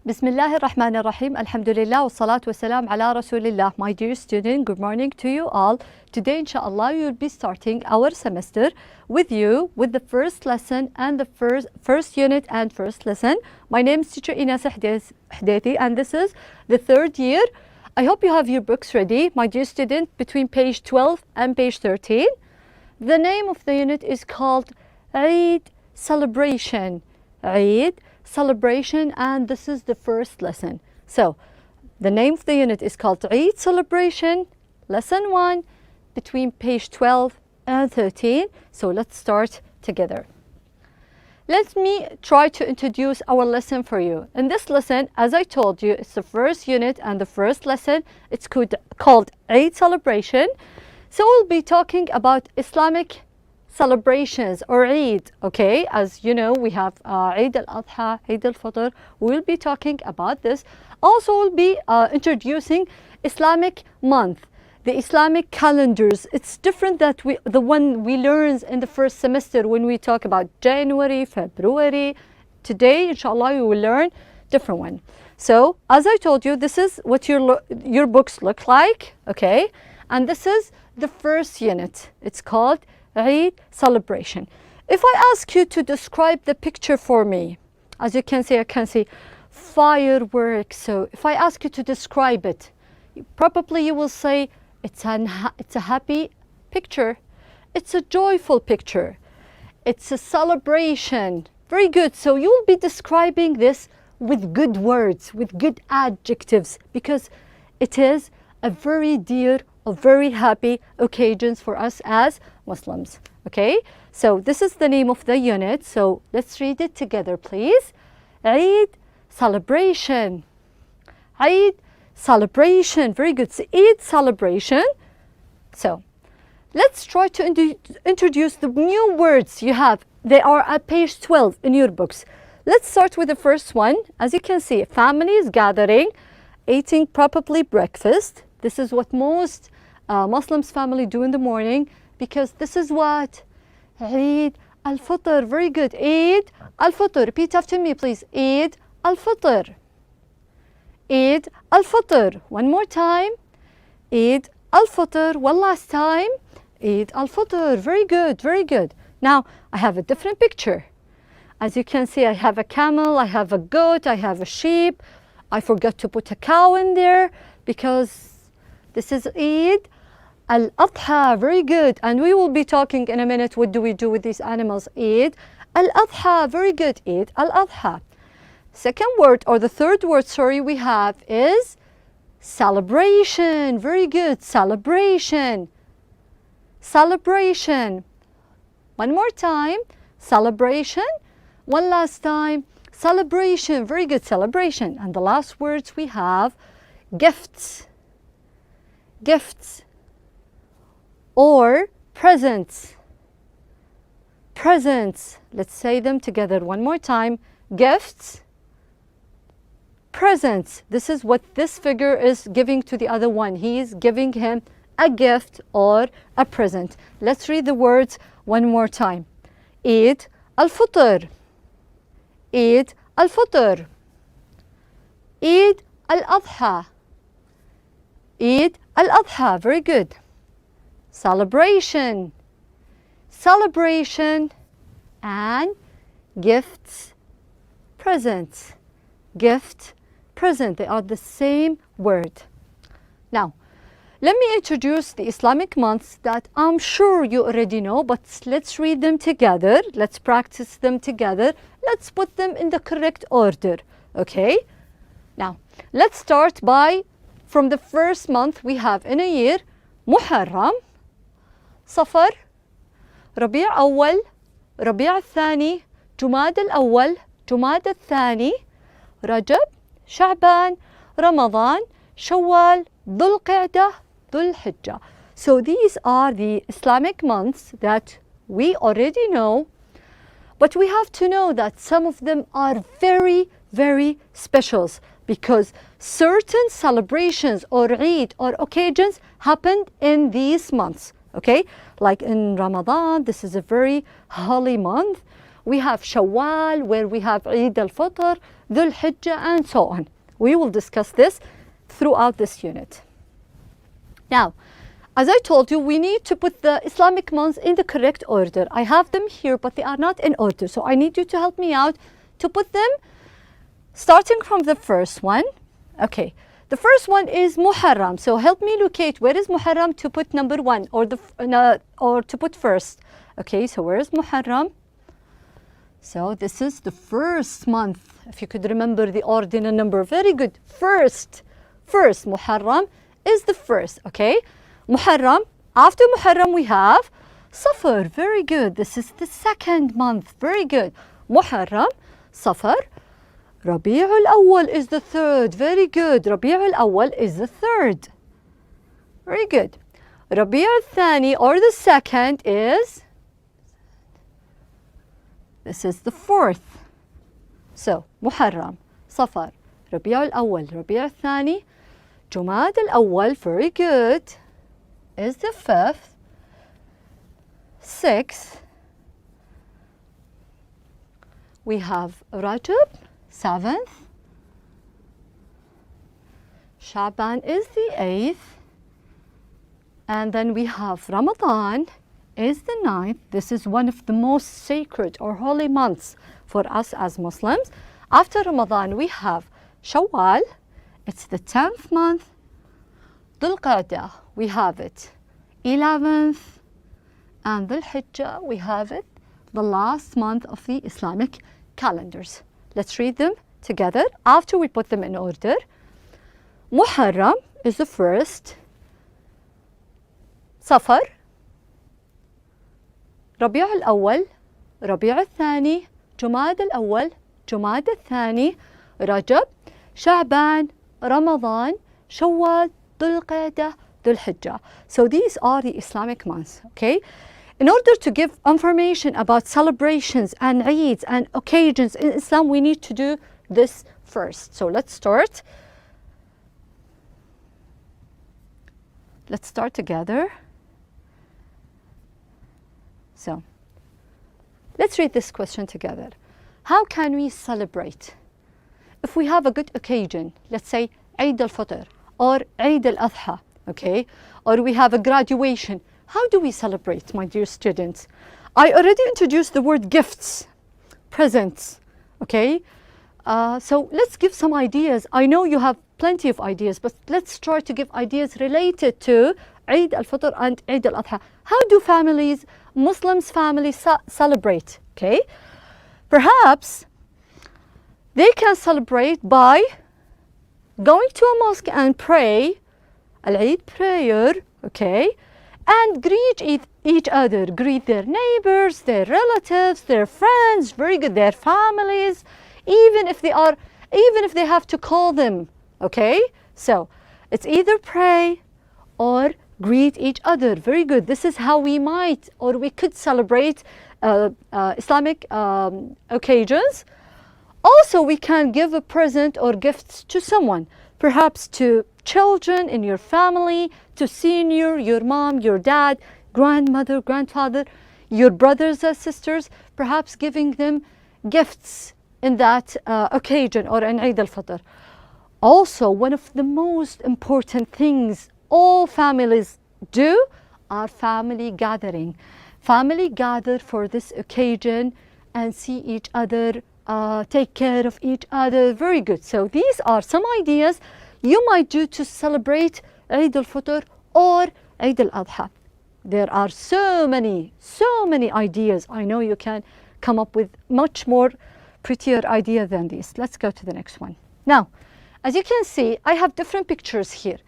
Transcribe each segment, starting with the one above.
Bismillah ar-Rahman ar-Rahim. Alhamdulillah wa salatu wa salam ala Rasulillah. My dear student, good morning to you all. Today, inshallah, we will be starting our semester with you with the first lesson and the first unit and first lesson. My name is teacher Inas Hdethi and this is the third year. I hope you have your books ready, my dear student, between page 12 and page 13. The name of the unit is called Eid Celebration. Eid Celebration, and this is the first lesson. So the name of the unit is called Eid Celebration, lesson 1, between page 12 and 13. So let's start together. Let me try to introduce our lesson for you. In this lesson, as I told you, it's the first unit and the first lesson. It's called Eid Celebration. So we'll be talking about Islamic celebrations or Eid, okay? As you know, we have Eid al-Adha, Eid al-Fitr. We'll be talking about this. Also, we'll be introducing Islamic month, the Islamic calendars. It's different that the one we learned in the first semester when we talk about January, February. Today, inshallah, we will learn different one. So, as I told you, this is what your books look like, okay? And this is the first unit. It's called Eid Celebration. If I ask you to describe the picture for me, as you can see, I can see fireworks. So if I ask you to describe it, probably you will say it's a happy picture. It's a joyful picture. It's a celebration. Very good. So you will be describing this with good words, with good adjectives, because it is a very dear or very happy occasions for us as Muslims. Okay, so this is the name of the unit. So let's read it together, please. Eid Celebration. Eid Celebration. Very good. So Eid Celebration. So let's try to introduce the new words you have. They are at page 12 in your books. Let's start with the first one. As you can see, families gathering, eating probably breakfast. This is what most Muslims family do in the morning, because this is what? Eid al-Fitr. Very good. Eid al-Fitr. Repeat after me, please. Eid al-Fitr. Eid al-Fitr. One more time. Eid al-Fitr. One last time. Eid al-Fitr. Very good. Very good. Now, I have a different picture. As you can see, I have a camel, I have a goat, I have a sheep. I forgot to put a cow in there because this is Eid al-Adha. Very good. And we will be talking in a minute, what do we do with these animals? Eid al-Adha. Very good. Eid al-Adha. Second word, or the third word, sorry, we have is celebration. Very good. Celebration. Celebration. One more time. Celebration. One last time. Celebration. Very good. Celebration. And the last words we have gifts. Gifts. Or presents. Presents. Let's say them together one more time. Gifts. Presents. This is what this figure is giving to the other one. He is giving him a gift or a present. Let's read the words one more time. Eid al-Fitr. Eid al-Fitr. Eid al-Adha. Eid al-Adha. Very good. Celebration. Celebration. And gifts. Presents. Gift. Present. They are the same word. Now, let me introduce the Islamic months that I'm sure you already know, but let's read them together. Let's practice them together. Let's put them in the correct order. Okay? Now, let's start from the first month we have in a year: Muharram, Safar, Rabi' al-Awwal, Rabi' al-Thani, Jumad al-Awwal, Jumad al-Thani, Rajab, Sha'ban, Ramadan, Shawwal, Dhul Qa'dah, Dhul Hijjah. So these are the Islamic months that we already know, but we have to know that some of them are very, very special, because certain celebrations or Eid or occasions happened in these months. Okay, like in Ramadan, this is a very holy month. We have Shawwal, where we have Eid al-Fitr, Dhul Hijjah, and so on. We will discuss this throughout this unit. Now, as I told you, we need to put the Islamic months in the correct order. I have them here, but they are not in order. So I need you to help me out to put them starting from the first one. Okay, the first one is Muharram. So help me locate where is Muharram to put number one, or to put first. Okay, so where is Muharram? So this is the first month. If you could remember the ordinal number, very good. First, Muharram is the first. Okay, Muharram. After Muharram we have Safar. Very good. This is the second month. Very good. Muharram, Safar. Rabi' al-Awwal is the third. Very good. Rabi' al-Awwal is the third. Very good. Rabi' al-Thani, or the second, is, this is the fourth. So, Muharram, Safar, Rabi' al-Awwal, Rabi' al-Thani, Jumad al-Awwal, very good, is the fifth. Sixth, we have Rajab, seventh. Shaban is the eighth. And then we have Ramadan is the ninth. This is one of the most sacred or holy months for us as Muslims. After Ramadan we have Shawwal. It's the 10th month. Dhul Qa'dah, we have it 11th. And Dhul Hijjah, we have it the last month of the Islamic calendars. Let's read them together after we put them in order. Muharram is the first. Safar, Rabi' al-Awwal, Rabi' al-Thani, Jumad al-Awwal, Jumad al-Thani, Rajab, Sha'ban, Ramadan, Shawwal, Dhul Qa'dah, Dhul Hijjah. So these are the Islamic months, okay? In order to give information about celebrations and Eids and occasions in Islam, we need to do this first. So let's start. Let's start together. So, let's read this question together. How can we celebrate? If we have a good occasion, let's say Eid al-Fitr or Eid al-Adha, okay? Or we have a graduation. How do we celebrate, my dear students? I already introduced the word gifts, presents, okay? So let's give some ideas. I know you have plenty of ideas, but let's try to give ideas related to Eid al-Fitr and Eid al-Adha. How do families, Muslims families celebrate, okay? Perhaps they can celebrate by going to a mosque and pray, al-Eid prayer, okay? And greet each other, greet their neighbors, their relatives, their friends, very good, their families, even if they have to call them, okay? So it's either pray or greet each other. Very good. This is how we might, or we could celebrate Islamic occasions. Also, we can give a present or gifts to someone, perhaps to children in your family, to senior, your mom, your dad, grandmother, grandfather, your brothers and sisters, perhaps giving them gifts in that occasion or in Eid al-Fitr. Also, one of the most important things all families do are family gathering. Family gather for this occasion and see each other, take care of each other. Very good. So these are some ideas you might do to celebrate Eid al-Fitr or Eid al-Adha. There are so many ideas. I know you can come up with much more prettier idea than this. Let's go to the next one. Now, as you can see, I have different pictures here.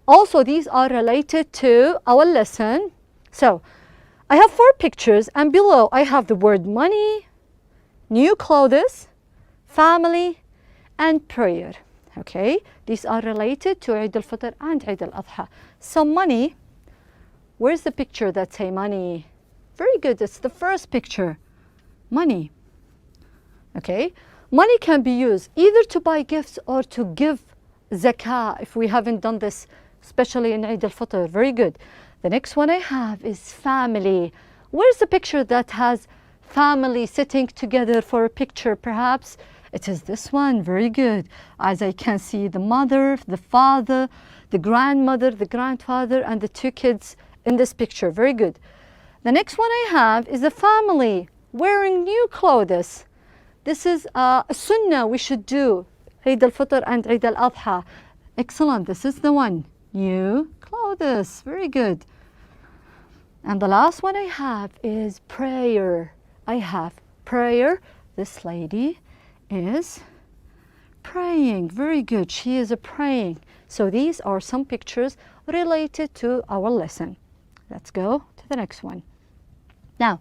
Also, these are related to our lesson. So, I have 4 pictures, and below I have the word money, new clothes, family, and prayer. Okay, these are related to Eid al-Fitr and Eid al-Adha. So money, where's the picture that say money? Very good, it's the first picture, money. Okay, money can be used either to buy gifts or to give zakah if we haven't done this, especially in Eid al-Fitr. Very good. The next one I have is family. Where's the picture that has family sitting together for a picture, perhaps it is this one. Very good. As I can see, the mother, the father, the grandmother, the grandfather, and the two kids in this picture. Very good. The next one I have is a family wearing new clothes. This is a sunnah we should do. Eid al-Fitr and Eid al-Adha. Excellent. This is the one. New clothes. Very good. And the last one I have is prayer. I have prayer. This lady is praying. Very good. She is praying. So these are some pictures related to our lesson. Let's go to the next one. Now,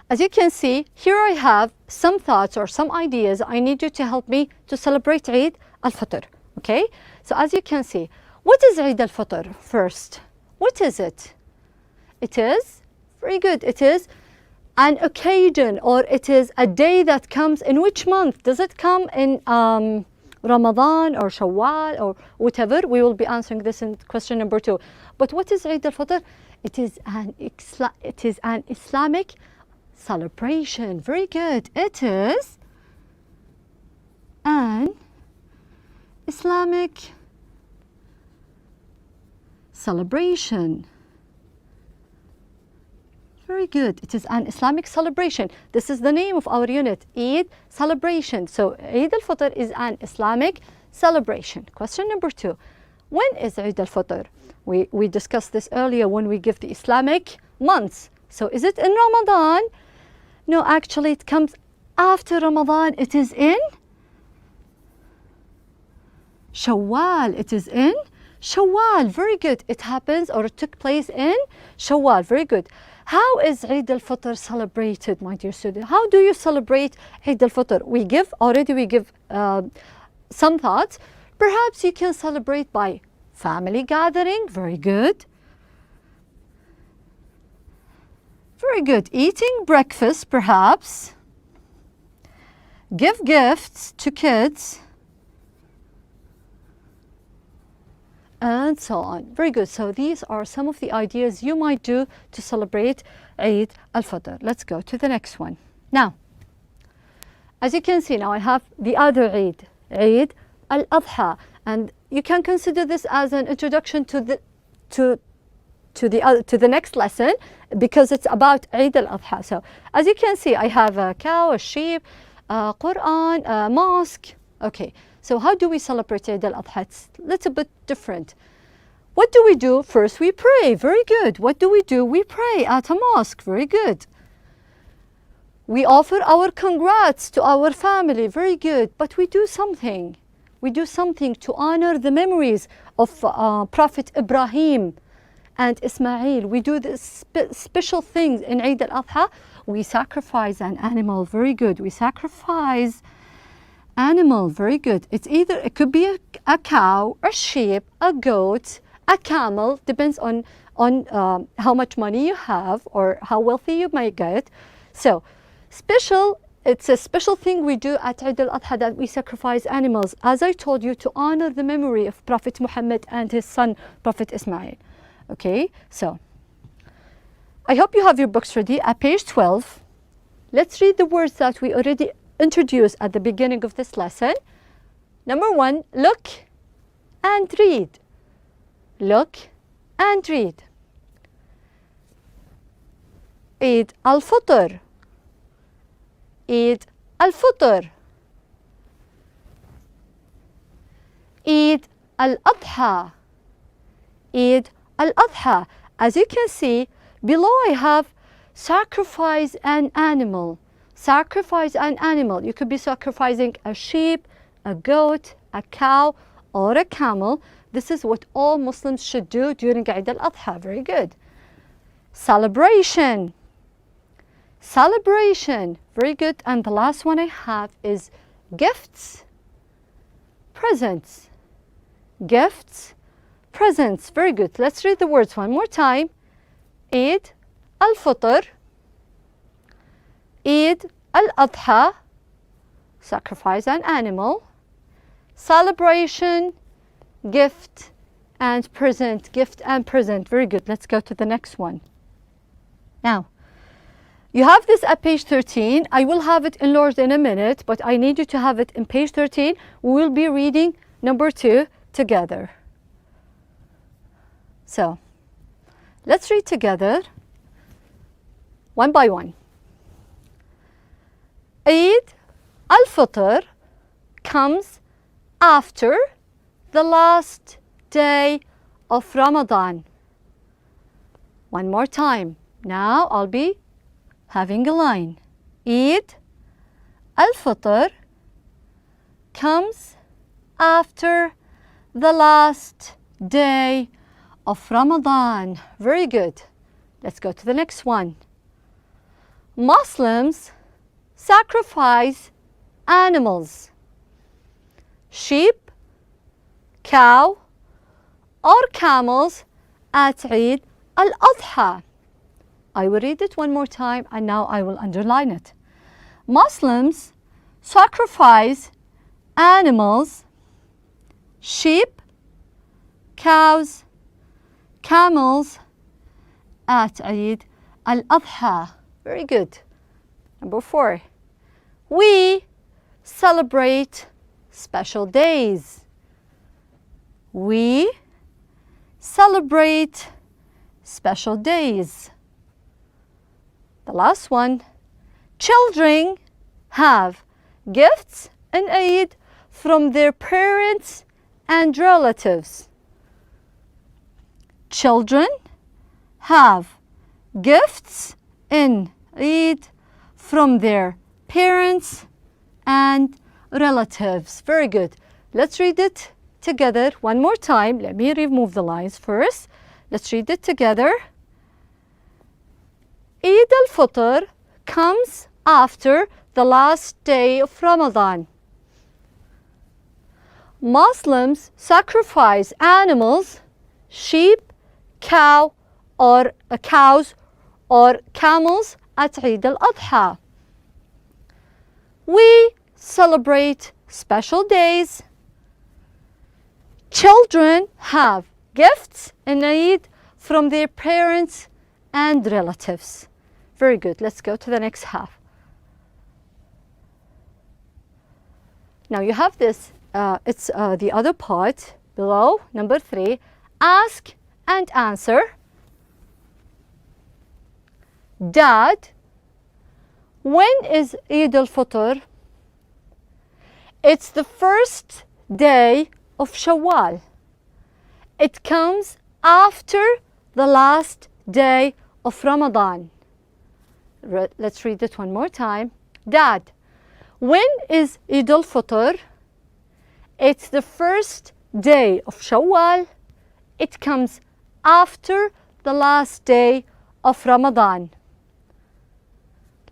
as you can see, here I have some thoughts or some ideas. I need you to help me to celebrate Eid al-Fitr. Okay? So as you can see, what is Eid al-Fitr first? What is it? It is, very good, it is an occasion, or it is a day that comes in which month? Does it come in Ramadan or Shawwal or whatever? We will be answering this in question number 2. But what is Eid al-Fitr? It is an Islamic celebration. Very good. It is an Islamic celebration. Very good. It is an Islamic celebration. This is the name of our unit, Eid celebration. So Eid al-Fitr is an Islamic celebration. Question number 2. When is Eid al-Fitr? We discussed this earlier when we give the Islamic months. So is it in Ramadan? No, actually it comes after Ramadan. It is in Shawwal. It is in Shawwal. Very good. It happens or it took place in Shawwal. Very good. How is Eid al-Fitr celebrated, my dear student? How do you celebrate Eid al-Fitr? We give some thoughts. Perhaps you can celebrate by family gathering. Very good. Very good. Eating breakfast, perhaps. Give gifts to kids. And so on. Very good. So these are some of the ideas you might do to celebrate Eid al-Fitr. Let's go to the next one. Now, as you can see, now I have the other Eid, Eid al-Adha, and you can consider this as an introduction to the next lesson because it's about Eid al-Adha. So as you can see, I have a cow, a sheep, a Quran, a mosque. Okay. So how do we celebrate Eid al-Adha? It's a little bit different. What do we do? First we pray. Very good. What do? We pray at a mosque. Very good. We offer our congrats to our family. Very good. But we do something. We do something to honor the memories of Prophet Ibrahim and Ismail. We do this special things in Eid al-Adha. We sacrifice an animal. Very good. We sacrifice animal. Very good. It could be a cow, a sheep, a goat, a camel. Depends on how much money you have or how wealthy you might get. So it's a special thing we do at Eid al-Adha, that we sacrifice animals, as I told you, to honor the memory of Prophet Muhammad and his son Prophet Ismail. Okay, so I hope you have your books ready. At page 12, let's read the words that we already introduced at the beginning of this lesson. Number 1, look and read. Look and read. Eid al-Fitr. Eid al-Fitr. Eid al-Adha. Eid al-Adha. As you can see, below I have sacrifice an animal. Sacrifice an animal. You could be sacrificing a sheep, a goat, a cow, or a camel. This is what all Muslims should do during Eid al-Adha. Very good. Celebration. Celebration. Very good. And the last one I have is gifts, presents. Gifts, presents. Very good. Let's read the words one more time. Eid al-Fitr. Eid al-Adha, sacrifice an animal. Celebration, gift and present. Gift and present. Very good. Let's go to the next one. Now, You have this at page 13. I will have it enlarged in a minute, but I need you to have it in page 13. We will be reading number 2 together. So, let's read together, one by one. Eid al-Fitr comes after the last day of Ramadan. One more time. Now I'll be having a line. Eid al-Fitr comes after the last day of Ramadan. Very good. Let's go to the next one. Muslims sacrifice animals, sheep, cow, or camels at Eid al-Adha. I will read it one more time and now I will underline it. Muslims sacrifice animals, sheep, cows, camels at Eid al-Adha. Very good. Number 4. We celebrate special days. We celebrate special days. The last one. Children have gifts in Eid from their parents and relatives. Children have gifts in Eid from their parents and relatives. Very good. Let's read it together one more time. Let me remove the lines first. Let's read it together. Eid al-Fitr comes after the last day of Ramadan. Muslims sacrifice animals, sheep, cows or camels at Eid al-Adha. We celebrate special days. Children have gifts in Eid from their parents and relatives. Very good. Let's go to the next half. Now you have this, it's the other part below, number 3. Ask and answer. Dad, when is Eid al-Fitr? It's the first day of Shawwal. It comes after the last day of Ramadan. Let's read it one more time. Dad, when is Eid al-Fitr? It's the first day of Shawwal. It comes after the last day of Ramadan.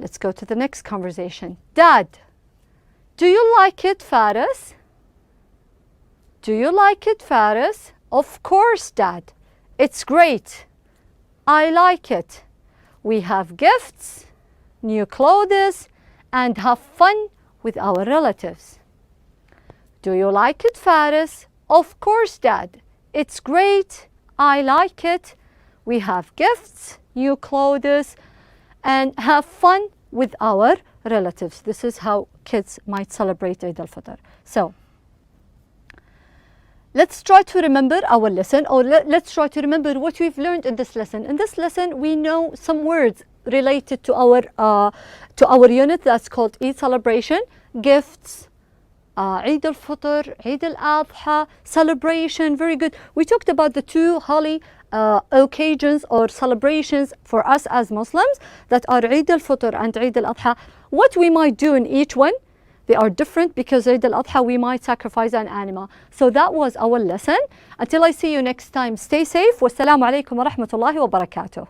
Let's go to the next conversation. Dad, do you like it, Faris? Do you like it, Faris? Of course, Dad. It's great. I like it. We have gifts, new clothes, and have fun with our relatives. Do you like it, Faris? Of course, Dad. It's great. I like it. We have gifts, new clothes, and have fun with our relatives. This is how kids might celebrate Eid al-Fitr. So, let's try to remember our lesson, or let's try to remember what we've learned in this lesson. In this lesson, we know some words related to our unit that's called Eid celebration, gifts, Eid al-Fitr, Eid al-Adha, celebration. Very good. We talked about the 2 holy occasions or celebrations for us as Muslims, that are Eid al-Fitr and Eid al-Adha. What we might do in each one, they are different, because Eid al-Adha we might sacrifice an animal. So that was our lesson. Until I see you next time, stay safe. Wassalamu alaikum wa rahmatullahi wa barakatuh.